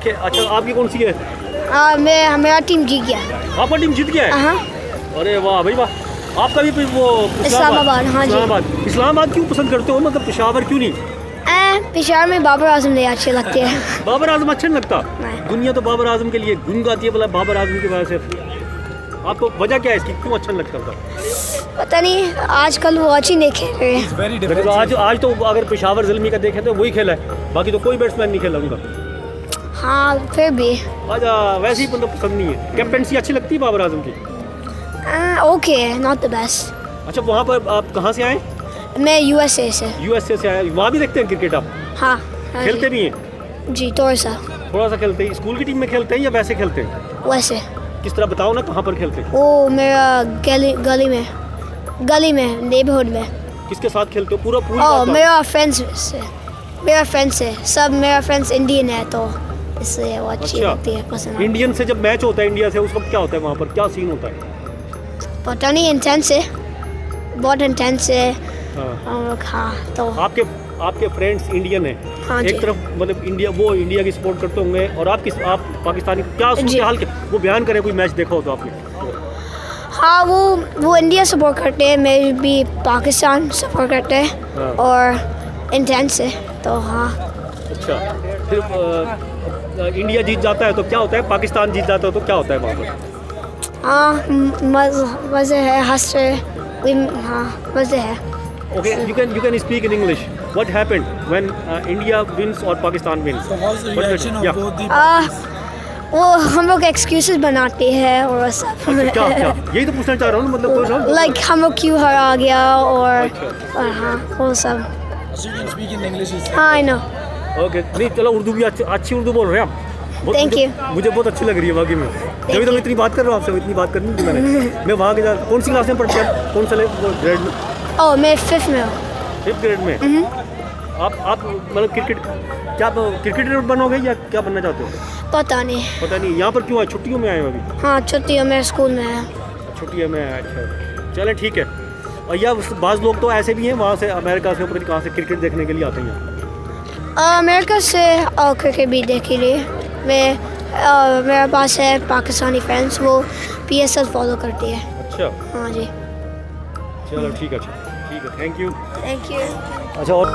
Okay अच्छा, आपकी कौन सी है? मेरा टीम जीत गया। आपका टीम जीत गया है? अरे वाह भाई वाह। आपका भी वो इस्लामाबाद? हाँ जी। इस्लामाबाद क्यों पसंद करते हो, मतलब पेशावर क्यों नहीं? पेशावर में बाबर आजम नहीं अच्छे लगते हैं। बाबर आजम अच्छा नहीं लगता? दुनिया तो बाबर आजम के लिए गुन गाती है, बोला बाबर आजम की वजह से। आपको वजह क्या है इसकी, क्यों अच्छा नहीं लगता था? पता नहीं, आजकल वो अच्छी नहीं खेल रहे हैं। आज तो अगर पेशावर ज़ल्मी का देखें तो वही खेला है, बाकी तो कोई बैट्समैन नहीं खेला उनका। हाँ फिर भी अच्छा, वैसे ही मतलब पसंद नहीं है। कैप्टनसी अच्छी लगती है बाबर आजम की? Okay, not the best. अच्छा, वहाँ पर आप कहाँ से आए? मैं यूएसए से। यूएसए से आए, वहाँ भी देखते हैं क्रिकेट आप? हाँ। खेलते भी हैं? जी, थोड़ा सा खेलते हैं। स्कूल की टीम में खेलते हैं या वैसे खेलते हैं? वैसे। किस तरह, बताओ ना, कहाँ पर खेलते हैं? वो मेरा गली में नेबरहुड में। किसके साथ खेलते हो? पूरा मेरा फ्रेंड्स से सब मेरा फ्रेंड्स इंडियन है, तो इसलिए वो अच्छी लगती है, पसंद। इंडियन से जब मैच होता है इंडिया से, उस वक्त क्या होता है वहाँ पर, क्या सीन होता है? पता नहीं, इंटेंस है, बहुत इंटेंस है। हाँ, तो आपके फ्रेंड्स इंडियन है? हाँ, एक तरफ मतलब इंडिया की सपोर्ट करते होंगे, और आप पाकिस्तानी, क्या सूरत हाल वो बयान करें, कोई मैच देखा हो तो आपने? हाँ, वो इंडिया सपोर्ट करते हैं, मैं भी पाकिस्तान सपोर्ट करते हैं, और इंटेंस है, तो हाँ। अच्छा, फिर इंडिया जीत जाता है तो क्या होता है, पाकिस्तान जीत जाता है तो क्या होता है वहाँ पर? हाँ, मज़े है, हंस रहे, हाँ मज़े है। Okay, you can speak in English. What happened when India wins or Pakistan wins? So how's the reaction of both the parties? वो हम लोग एक्सक्यूजेस बनाते हैं और सब। क्या यही तो पूछना चाह रहा हूँ, मतलब लाइक हम लोग क्यों हरा गया, और हाँ वो सब। So you can speak in English. हाँ, I know. Okay, नहीं चलो, उर्दू भी अच्छी उर्दू बोल रहे हैं आप। Thank you. मुझे बहुत अच्छी लग रही है वाकई में। जब तो मैं इतनी बात कर रहा हूँ आपसे, इतनी बात करनी थी मैंने। मैं वहाँ के कौन सी क्लास में पढ़ते हैं, कौन सा ग्रेड में? मैं 5th में हूँ। 5th ग्रेड में? आप मतलब क्रिकेटर बनोगे या क्या बनना चाहते हो? पता नहीं। यहाँ पर क्यों आए, छुट्टियों में आए हो अभी? हाँ, छुट्टियों में, स्कूल में है। छुट्टियों में आए, अच्छा चले ठीक है। और या बाज़ लोग तो ऐसे भी हैं वहाँ से, अमेरिका से, ऊपर कहाँ से क्रिकेट देखने के लिए आते हैं? अमेरिका से क्रिकेट भी देखे लिए। मेरे पास है पाकिस्तानी फ्रेंड्स, वो PSL फॉलो करती है। अच्छा, हाँ जी। चलो ठीक है, थैंक यू। Thank you. अच्छा, और